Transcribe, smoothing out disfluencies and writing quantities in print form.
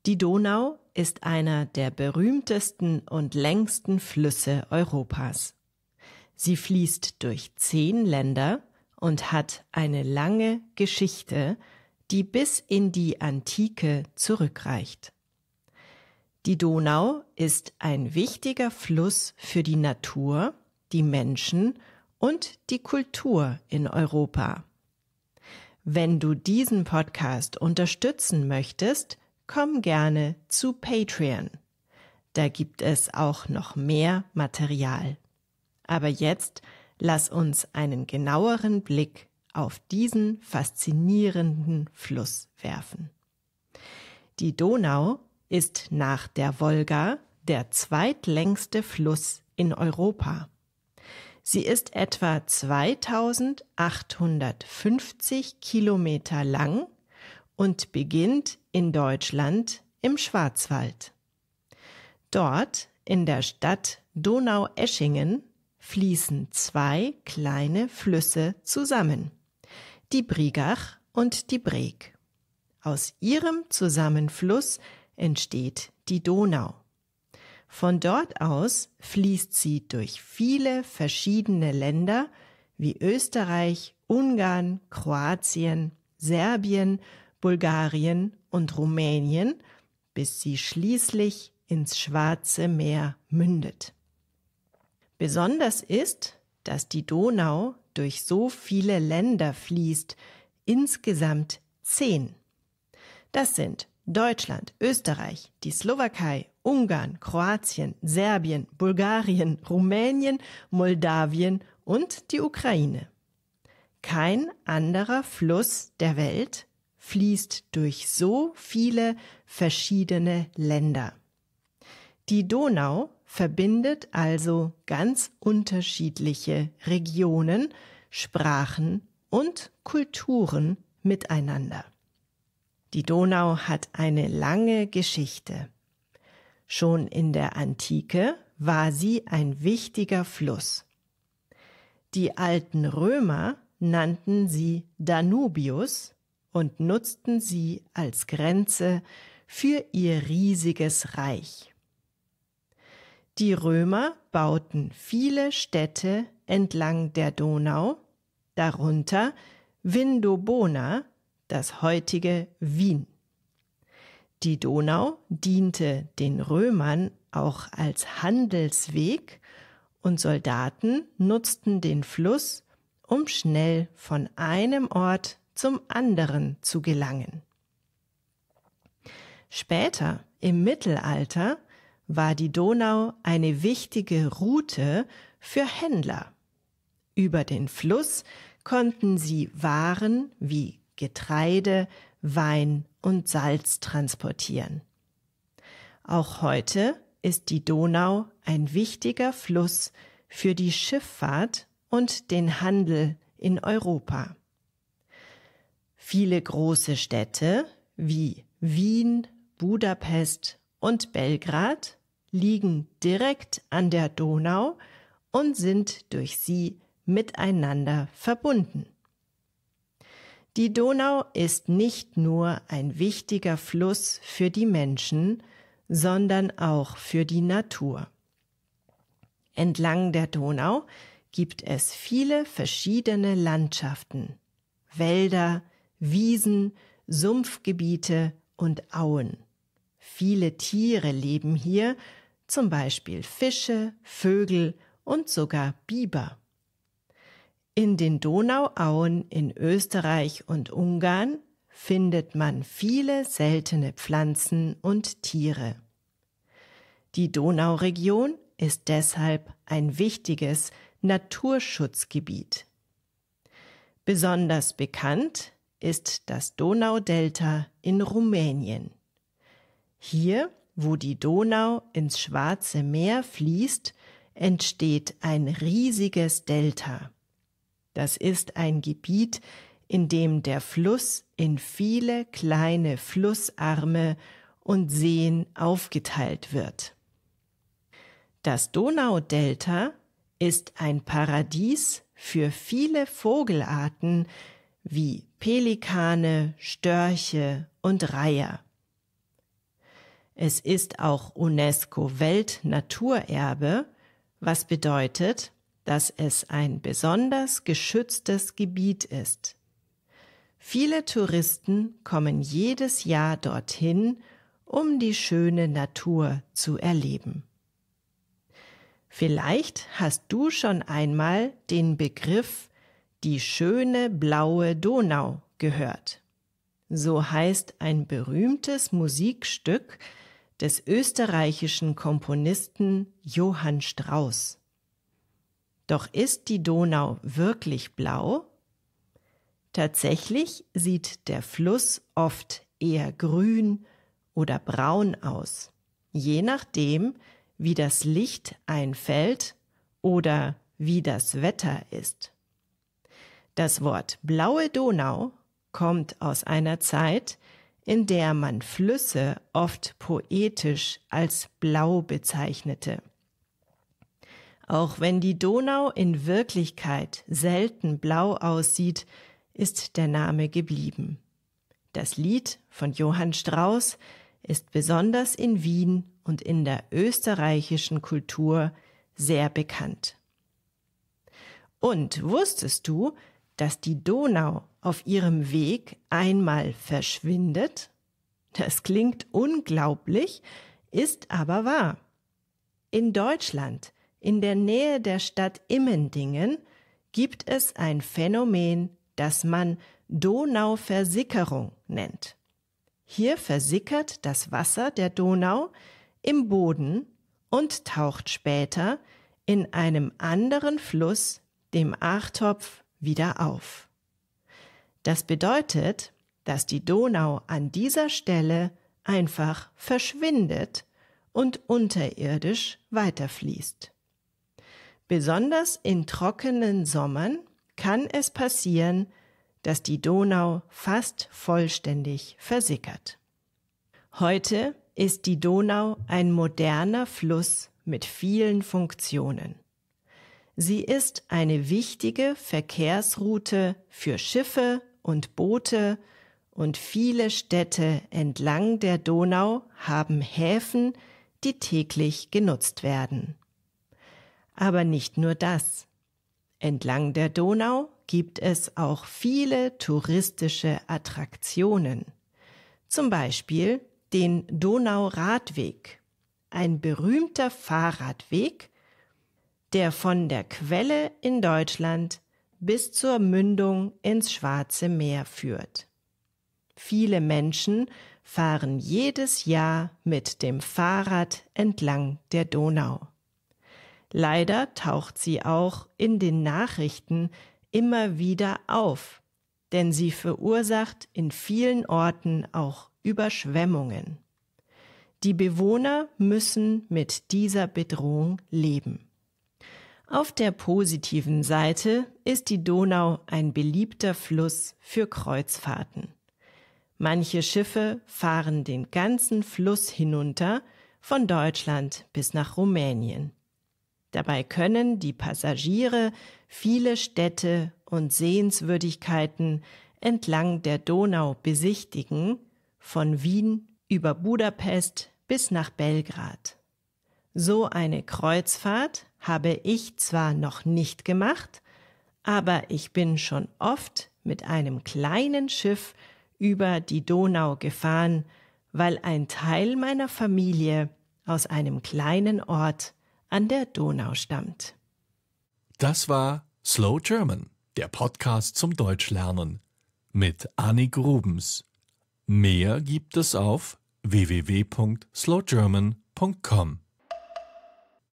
Die Donau ist einer der berühmtesten und längsten Flüsse Europas. Sie fließt durch 10 Länder und hat eine lange Geschichte, die bis in die Antike zurückreicht. Die Donau ist ein wichtiger Fluss für die Natur, die Menschen und die Kultur in Europa. Wenn du diesen Podcast unterstützen möchtest, komm gerne zu Patreon. Da gibt es auch noch mehr Material. Aber jetzt lass uns einen genaueren Blick auf diesen faszinierenden Fluss werfen. Die Donau ist nach der Wolga der zweitlängste Fluss in Europa. Sie ist etwa 2850 Kilometer lang und beginnt in Deutschland im Schwarzwald. Dort in der Stadt Donaueschingen fließen 2 kleine Flüsse zusammen, die Brigach und die Breg. Aus ihrem Zusammenfluss entsteht die Donau. Von dort aus fließt sie durch viele verschiedene Länder wie Österreich, Ungarn, Kroatien, Serbien, Bulgarien und Rumänien, bis sie schließlich ins Schwarze Meer mündet. Besonders ist, dass die Donau durch so viele Länder fließt, insgesamt 10. Das sind Deutschland, Österreich, die Slowakei, Ungarn, Kroatien, Serbien, Bulgarien, Rumänien, Moldawien und die Ukraine. Kein anderer Fluss der Welt fließt durch so viele verschiedene Länder. Die Donau verbindet also ganz unterschiedliche Regionen, Sprachen und Kulturen miteinander. Die Donau hat eine lange Geschichte. Schon in der Antike war sie ein wichtiger Fluss. Die alten Römer nannten sie Danubius und nutzten sie als Grenze für ihr riesiges Reich. Die Römer bauten viele Städte entlang der Donau, darunter Vindobona, das heutige Wien. Die Donau diente den Römern auch als Handelsweg und Soldaten nutzten den Fluss, um schnell von einem Ort zum anderen zu gelangen. Später, im Mittelalter, war die Donau eine wichtige Route für Händler. Über den Fluss konnten sie Waren wie Getreide, Wein und Salz transportieren. Auch heute ist die Donau ein wichtiger Fluss für die Schifffahrt und den Handel in Europa. Viele große Städte wie Wien, Budapest und Belgrad liegen direkt an der Donau und sind durch sie miteinander verbunden. Die Donau ist nicht nur ein wichtiger Fluss für die Menschen, sondern auch für die Natur. Entlang der Donau gibt es viele verschiedene Landschaften, Wälder, Wiesen, Sumpfgebiete und Auen. Viele Tiere leben hier, zum Beispiel Fische, Vögel und sogar Biber. In den Donauauen in Österreich und Ungarn findet man viele seltene Pflanzen und Tiere. Die Donauregion ist deshalb ein wichtiges Naturschutzgebiet. Besonders bekannt ist das Donaudelta in Rumänien. Hier, wo die Donau ins Schwarze Meer fließt, entsteht ein riesiges Delta. Das ist ein Gebiet, in dem der Fluss in viele kleine Flussarme und Seen aufgeteilt wird. Das Donaudelta ist ein Paradies für viele Vogelarten wie Pelikane, Störche und Reiher. Es ist auch UNESCO-Weltnaturerbe, was bedeutet, dass es ein besonders geschütztes Gebiet ist. Viele Touristen kommen jedes Jahr dorthin, um die schöne Natur zu erleben. Vielleicht hast du schon einmal den Begriff die schöne blaue Donau gehört. So heißt ein berühmtes Musikstück des österreichischen Komponisten Johann Strauss. Doch ist die Donau wirklich blau? Tatsächlich sieht der Fluss oft eher grün oder braun aus, je nachdem, wie das Licht einfällt oder wie das Wetter ist. Das Wort blaue Donau kommt aus einer Zeit, in der man Flüsse oft poetisch als blau bezeichnete. Auch wenn die Donau in Wirklichkeit selten blau aussieht, ist der Name geblieben. Das Lied von Johann Strauss ist besonders in Wien und in der österreichischen Kultur sehr bekannt. Und wusstest du, dass die Donau auf ihrem Weg einmal verschwindet? Das klingt unglaublich, ist aber wahr. In Deutschland, in der Nähe der Stadt Immendingen, gibt es ein Phänomen, das man Donauversickerung nennt. Hier versickert das Wasser der Donau im Boden und taucht später in einem anderen Fluss, dem Achtopf, wieder auf. Das bedeutet, dass die Donau an dieser Stelle einfach verschwindet und unterirdisch weiterfließt. Besonders in trockenen Sommern kann es passieren, dass die Donau fast vollständig versickert. Heute ist die Donau ein moderner Fluss mit vielen Funktionen. Sie ist eine wichtige Verkehrsroute für Schiffe und Boote und viele Städte entlang der Donau haben Häfen, die täglich genutzt werden. Aber nicht nur das. Entlang der Donau gibt es auch viele touristische Attraktionen. Zum Beispiel den Donauradweg, ein berühmter Fahrradweg, der von der Quelle in Deutschland bis zur Mündung ins Schwarze Meer führt. Viele Menschen fahren jedes Jahr mit dem Fahrrad entlang der Donau. Leider taucht sie auch in den Nachrichten immer wieder auf, denn sie verursacht in vielen Orten auch Überschwemmungen. Die Bewohner müssen mit dieser Bedrohung leben. Auf der positiven Seite ist die Donau ein beliebter Fluss für Kreuzfahrten. Manche Schiffe fahren den ganzen Fluss hinunter, von Deutschland bis nach Rumänien. Dabei können die Passagiere viele Städte und Sehenswürdigkeiten entlang der Donau besichtigen, von Wien über Budapest bis nach Belgrad. So eine Kreuzfahrt habe ich zwar noch nicht gemacht, aber ich bin schon oft mit einem kleinen Schiff über die Donau gefahren, weil ein Teil meiner Familie aus einem kleinen Ort an der Donau stammt. Das war Slow German, der Podcast zum Deutschlernen mit Annik Rubens. Mehr gibt es auf www.slowgerman.com.